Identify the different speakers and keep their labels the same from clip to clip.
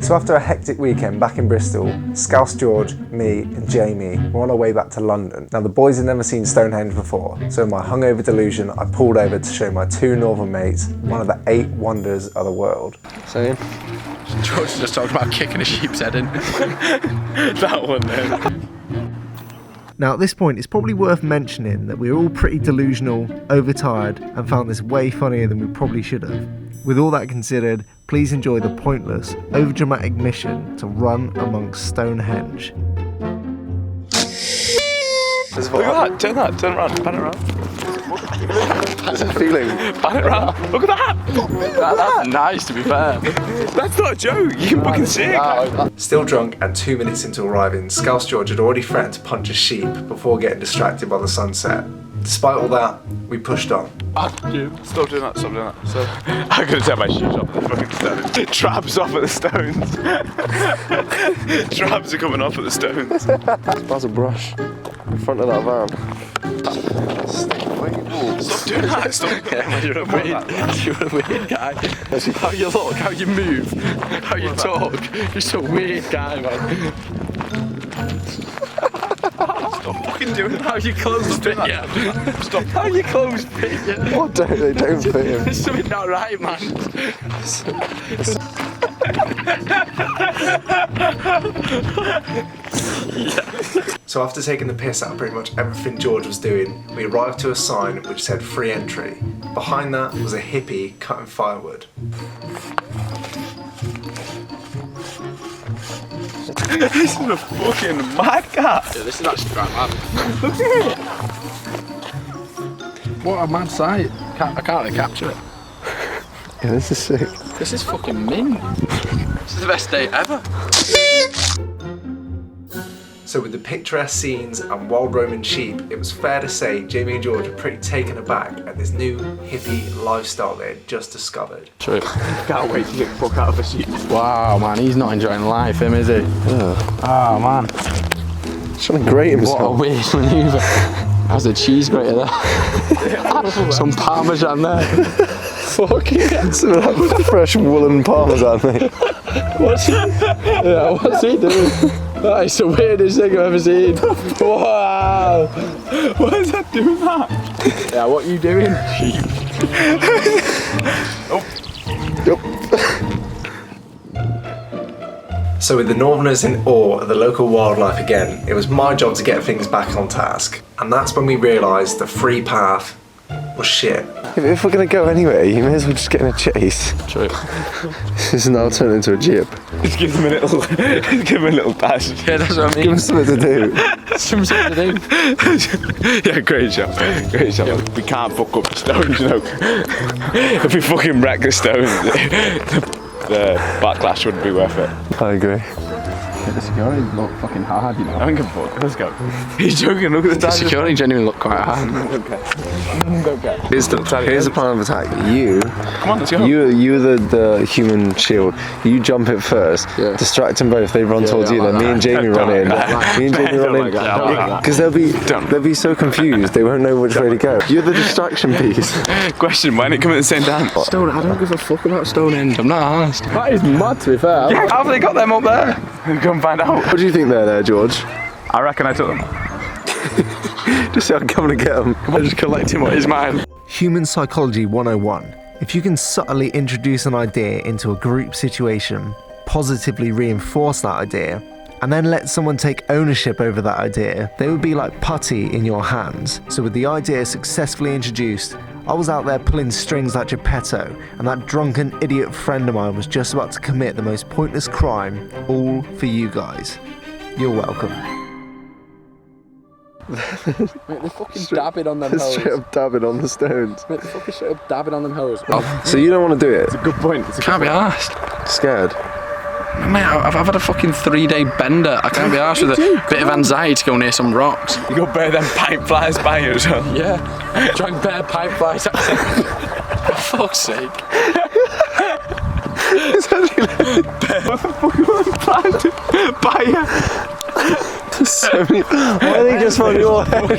Speaker 1: So after a hectic weekend back in Bristol, Scouse George, me and Jamie were on our way back to London. Now the boys had never seen Stone Henge before, so in my hungover delusion I pulled over to show my two northern mates one of the 8 wonders of the world.
Speaker 2: Saying? George was just talking about kicking a sheep's head in. That one then.
Speaker 1: Now at this point it's probably worth mentioning that we were all pretty delusional, overtired, and found this way funnier than we probably should have. With all that considered, please enjoy the pointless, overdramatic mission to run amongst Stone Henge.
Speaker 2: Look at that, turn around, pan it around.
Speaker 1: How's it feeling?
Speaker 2: Pan it around, look at that! That's nice, to be fair. That's not a joke, you can fucking see it.
Speaker 1: Still drunk and 2 minutes into arriving, Scouse George had already threatened to punch a sheep before getting distracted by the sunset. Despite all that, we pushed on.
Speaker 2: Dude, stop doing that, So, I'm gonna take my shoes off at the fucking stones. Traps off at the stones. Traps are coming off at the stones.
Speaker 3: There's a brush in front of that van.
Speaker 2: Stop doing that, stop. Yeah, you're a weird guy. How you look, how you move, how you talk. You're just a weird guy, man. Stop fucking doing that. How your clothes fit you. Stop. How your clothes fit you.
Speaker 3: What they don't fit him.
Speaker 2: There's something not right, man.
Speaker 1: So after taking the piss out of pretty much everything George was doing, we arrived to a sign which said free entry. Behind that was a hippie cutting firewood.
Speaker 2: This is a fucking mad cat. Yeah, this is actually quite mad. Look at it. What a mad sight. I can't really capture it.
Speaker 3: Yeah, this is sick.
Speaker 2: This is fucking mint. This is the best day ever.
Speaker 1: So with the picturesque scenes and wild roaming sheep, it was fair to say Jamie and George were pretty taken aback at this new hippie lifestyle they had just discovered.
Speaker 2: True. Can't wait to get the fuck out of a sheep. Wow, man, he's not enjoying life, is he? Oh, man.
Speaker 3: He's trying to grate himself.
Speaker 2: What a weird manoeuvre. How's the cheese grater there? Some parmesan there. Fucking hell.
Speaker 3: Some of that fresh woolen parmesan, mate.
Speaker 2: What's he doing? That is the weirdest thing I've ever seen. Wow! Why is that doing that? Yeah, what are you doing?
Speaker 1: So with the Northerners in awe of the local wildlife again, it was my job to get things back on task. And that's when we realised the free path was shit.
Speaker 3: If we're going to go anyway, you may as well just get in a chase.
Speaker 2: True.
Speaker 3: This is now turned into a jeep.
Speaker 2: Just give them a little dash. Yeah, that's what I mean.
Speaker 3: Give them something to do.
Speaker 2: Something to do. Yeah, great job. Yeah, we can't fuck up the stones, you know. If we fucking wreck the stones, the backlash wouldn't be worth it.
Speaker 3: I agree.
Speaker 2: The security look fucking hard, you know. I don't give a fuck. Let's go. He's joking. Look at the security genuinely look quite hard. Okay.
Speaker 3: Here's the plan of attack. You.
Speaker 2: Come on, let's go.
Speaker 3: You're the human shield. You jump it first. Yeah. Distract them both. They run towards you. Then me and Jamie run in. Me and Jamie run in. Because they'll be so confused. They won't know which way to go. You're the distraction piece.
Speaker 2: Question: why didn't it come at the same time? Stone. I don't give a fuck about Stone Henge. I'm not asked. That is mad, to be fair. Yeah, how have they got them up there? Go and find out.
Speaker 3: What do you think there, George?
Speaker 2: I reckon I took them.
Speaker 3: Just say I'm coming to get them.
Speaker 2: Come on, just collect him what is mine.
Speaker 1: Human Psychology 101. If you can subtly introduce an idea into a group situation, positively reinforce that idea, and then let someone take ownership over that idea, they would be like putty in your hands. So with the idea successfully introduced, I was out there pulling strings like Geppetto, and that drunken idiot friend of mine was just about to commit the most pointless crime, all for you guys. You're welcome.
Speaker 2: Mate, they're fucking dabbing on them hoes.
Speaker 3: Straight up dabbing on the stones.
Speaker 2: Mate, they're fucking straight up dabbing on them hoes.
Speaker 3: So you don't want to do it?
Speaker 2: It's a good point. Can't be arsed.
Speaker 3: Scared?
Speaker 2: Mate, I've had a fucking 3-day bender. I can't be arsed with a bit of anxiety to go near some rocks. You got bare them pipe flies by you as well? Yeah. Drank bare pipe flies. For fuck's sake.
Speaker 3: It's actually like...
Speaker 2: What the fuck are you by you?
Speaker 3: So many... Why are they just on your head?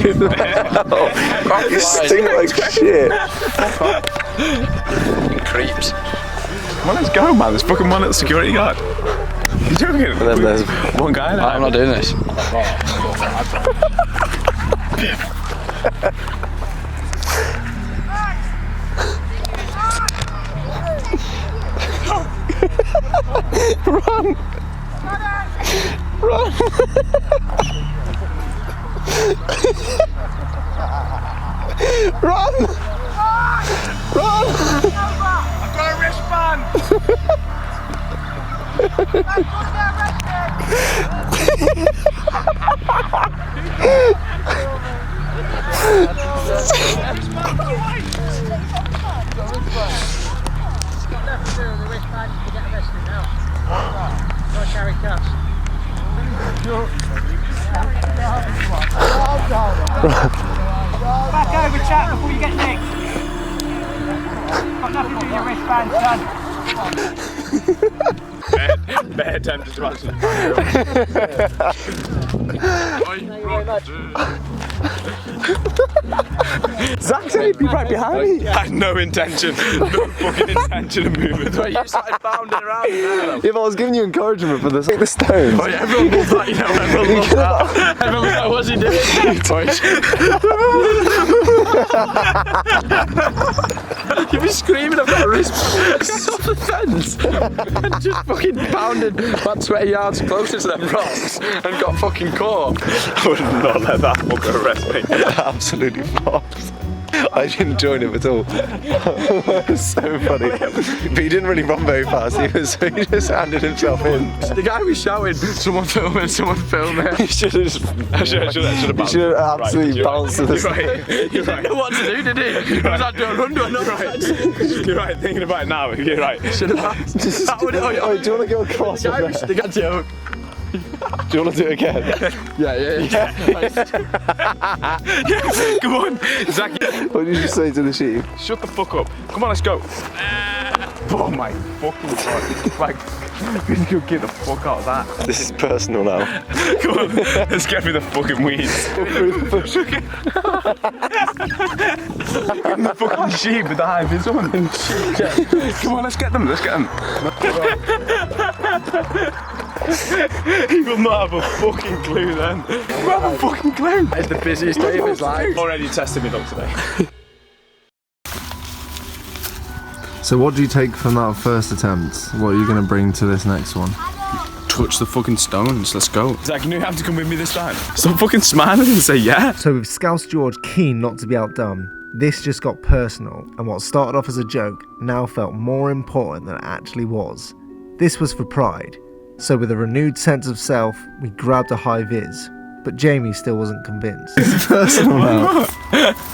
Speaker 3: You stink like shit.
Speaker 2: Creeps. Come on, let's go, man. There's fucking one at the security guard. You joking?
Speaker 3: And then there's
Speaker 2: one guy there. I'm not doing this.
Speaker 3: Run! Run! Run! Run!
Speaker 2: I've got a wristband!
Speaker 4: Back over, chat, before you get nicked. Got nothing to do with your wristband, son.
Speaker 2: Bad time to watch it.
Speaker 3: Zach's only right behind me.
Speaker 2: I had no intention, no fucking intention of moving. So you started bounding around there.
Speaker 3: If I was giving you encouragement for this, take the stones.
Speaker 2: Oh yeah, everyone loves that, you know, everyone loves that. Everyone was like, what's he doing? You've been screaming, I've got a wristband. It's off the fence. And just fucking pounded about 20 yards closer to them rocks and got fucking caught. I would not let that fucker arrest me.
Speaker 3: Absolutely flopped. I didn't join him at all. It was so funny. But he didn't really run very fast. He just handed himself in.
Speaker 2: The guy was shouting, someone film it, someone film it.
Speaker 3: He should have absolutely bounced to the side.
Speaker 2: You're right. What to do, did he? He was like, do a run, do another right. You're right, thinking about it now, you're right. Should have
Speaker 3: Do you want to go across?
Speaker 2: The guy joke.
Speaker 3: Do you want to do it again?
Speaker 2: Yeah. Come on, Zach.
Speaker 3: What did you say to the sheep?
Speaker 2: Shut the fuck up. Come on, let's go. Oh my fucking god. Like, we need to get the fuck out of that.
Speaker 3: This is personal now.
Speaker 2: Come on, let's get through the fucking weeds.
Speaker 3: Through the bush.
Speaker 2: Get the fucking sheep with the high vis on. Come on, let's get them, He will not have a fucking clue then. He will have a fucking clue. It's the busiest day of his life. Already tested me up today.
Speaker 1: So what do you take from that first attempt? What are you going to bring to this next one?
Speaker 2: Touch the fucking stones, let's go. Zach, you have to come with me this time. Stop fucking smiling and say yeah.
Speaker 1: So with Scouse George keen not to be outdone, this just got personal, and what started off as a joke now felt more important than it actually was. This was for pride. So with a renewed sense of self, we grabbed a high vis, but Jamie still wasn't convinced.
Speaker 3: It's personal now.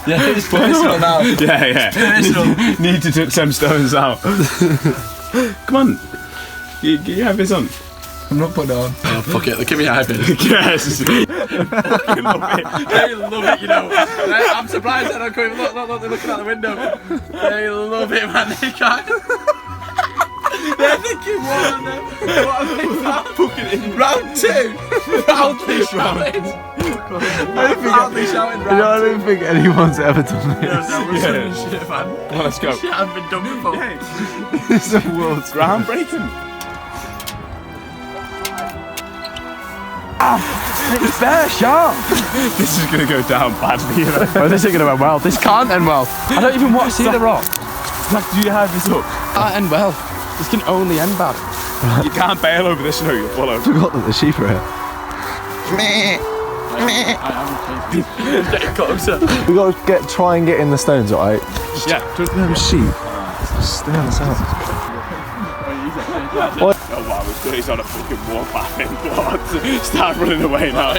Speaker 2: Yeah, it's personal now. Yeah. Personal. Need to touch them stones out. Come on. You have this on.
Speaker 4: I'm not putting it on.
Speaker 2: Oh, fuck it, give me a high vis. Yes. I fucking love it. They love it, you know. I'm surprised they're not coming. Look, they're looking out the window. They love it, man. They can't. They're thinking, what are they fucking round two? Proudly shouting.
Speaker 1: I don't think anyone's ever done this.
Speaker 2: No, we're shit, man. Come on, let's go. Shit hasn't been done before.
Speaker 1: This is a world's
Speaker 2: groundbreaking. It's there, sharp. This is gonna go down badly, you know.
Speaker 4: Oh, this ain't gonna end well. This can't end well. I don't even want to see the rock.
Speaker 2: Zach, do you have this up?
Speaker 4: Can't end well. This can only end bad.
Speaker 2: You can't bail over this, no, you'll follow.
Speaker 1: I forgot that the sheep are here.
Speaker 2: Get closer.
Speaker 1: We got to try and get in the stones, alright?
Speaker 2: Yeah.
Speaker 1: Them sheep. Stay on the south.
Speaker 2: Oh wow, he's on a fucking warpath in blood. Start running away now.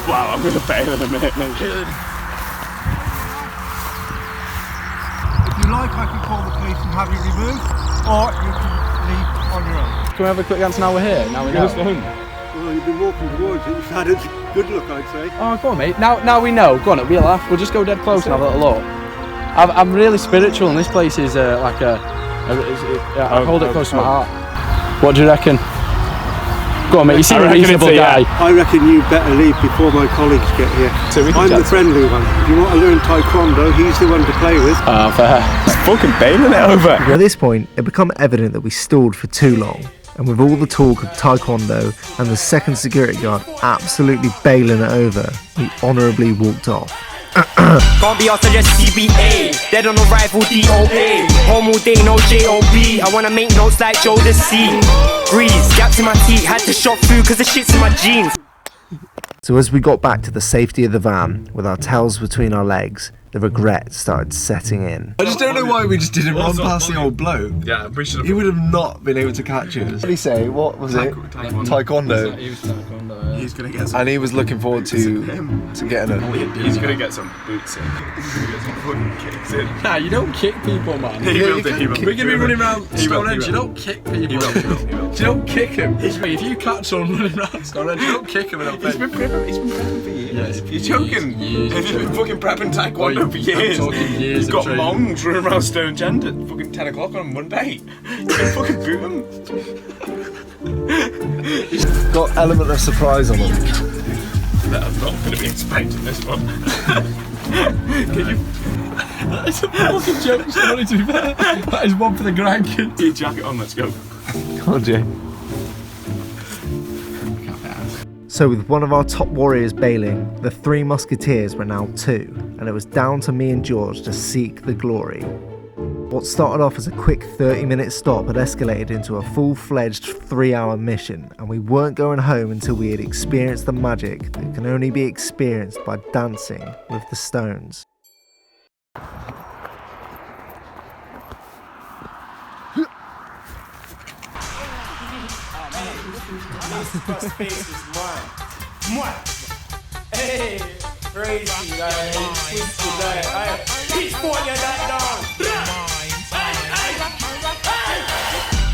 Speaker 2: Wow, I'm gonna bail in a minute, mate.
Speaker 4: If you like, I can call the police and have you removed, or you can leave on your own.
Speaker 2: Can we have a quick glance now we're here? Now we know.
Speaker 5: Well, you've been walking towards it. You've had a good look, I'd say.
Speaker 4: Oh, go on, mate. Now we know. Go on, it'll be a laugh. We'll just go dead close and have a little look. I'm really spiritual, and this place is I hold it close to my heart. What do you reckon? Go on, mate. You seem a reasonable guy.
Speaker 5: I reckon you better leave before my colleagues get here.
Speaker 2: So
Speaker 5: I'm the friendly one. If you want to learn taekwondo, he's the one to play with.
Speaker 2: Oh, fair. He's fucking bailing it over.
Speaker 1: At this point, it became evident that we stalled for too long, and with all the talk of taekwondo and the second security guard absolutely bailing it over, we honourably walked off.
Speaker 6: Can't be asked to just CBA. Dead on arrival DOA. Home all day, no JOB. I wanna make notes like Joe the C. Breeze, gaps in my teeth. Had to shop food cause the shit's in my jeans.
Speaker 1: So as we got back to the safety of the van, with our tails between our legs, the regret started setting in.
Speaker 3: I just don't know why we just didn't run past the old bloke.
Speaker 2: Yeah, we should have.
Speaker 3: He would have not been able to catch us. What did he say? What was it? Taekwondo.
Speaker 4: He was taekwondo, yeah.
Speaker 2: He's gonna get some.
Speaker 3: And he was looking forward to getting a...
Speaker 2: He's gonna get some boots in. He's gonna get some fucking kicks in.
Speaker 4: Nah, you don't kick people, man.
Speaker 2: He will do.
Speaker 4: We're gonna be running around Stone Henge. You don't kick people.
Speaker 2: He will.
Speaker 4: You don't kick him. If you catch someone running around Stone Henge, you don't kick him.
Speaker 2: He's been prepping for years. You're joking. He's been fucking prepping taekwondo for years. He's got mongs running around Stone Henge at fucking 10 o'clock on Monday. You can fucking boot him.
Speaker 3: Got element of surprise on him.
Speaker 2: No, I'm not going to be expecting this one. Can you?
Speaker 4: It's a fucking joke, sorry, to be fair. That is one for the grandkids.
Speaker 2: Get your jacket on, let's go.
Speaker 3: Come on, Jay.
Speaker 1: So with one of our top warriors bailing, the three musketeers were now two, and it was down to me and George to seek the glory. What started off as a quick 30-minute stop had escalated into a full-fledged 3-hour mission, and we weren't going home until we had experienced the magic that can only be experienced by dancing with the Stones.
Speaker 6: Hey, crazy, like, twisted, like, peach boy, you're that down.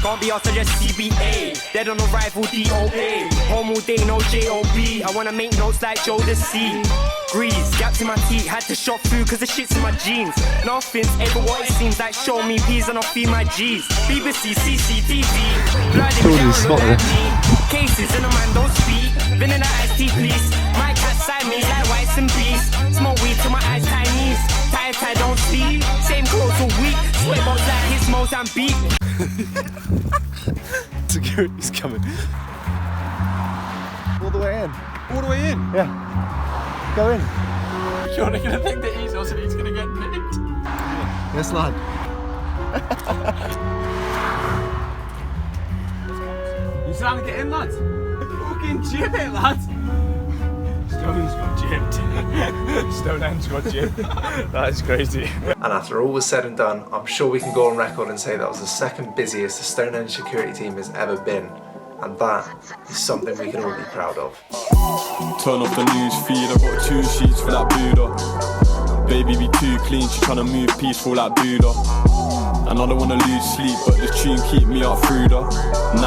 Speaker 6: Can't be asked to just CBA. Dead on arrival DOA. Home all day, no JOB. I wanna make notes like Joe the C. Grease, gaps in my teeth. Had to shop food cause the shit's in my jeans. Nothing's ever what it seems like. Show me peas and I'll feed my G's. BBC, CCTV. Bloody down, cases and a man don't speak. Been in the iced tea, please. My cat side me like whites and bees. Smoke weed till my eyes Chinese. Tie don't sleep. Same clothes all week. Sweat box like his Mozambique.
Speaker 3: Security's coming. All the way in.
Speaker 2: All the way in?
Speaker 3: Yeah. Go in.
Speaker 4: You're not gonna think that he's us and he's gonna get nicked.
Speaker 3: Yes, lad.
Speaker 2: You trying to get in, lads? Fucking jib it, lads. Stone's got jibbed. Stone Henge got jibbed. That is crazy.
Speaker 1: And after all was said and done, I'm sure we can go on record and say that was the second busiest the Stone Henge security team has ever been. And that is something we can all be proud of.
Speaker 7: Turn off the news feed, I got 2 sheets for that Buddha. Baby be too clean, she tryna move peaceful like Buddha. And I don't wanna lose sleep, but this tune keep me up through the night.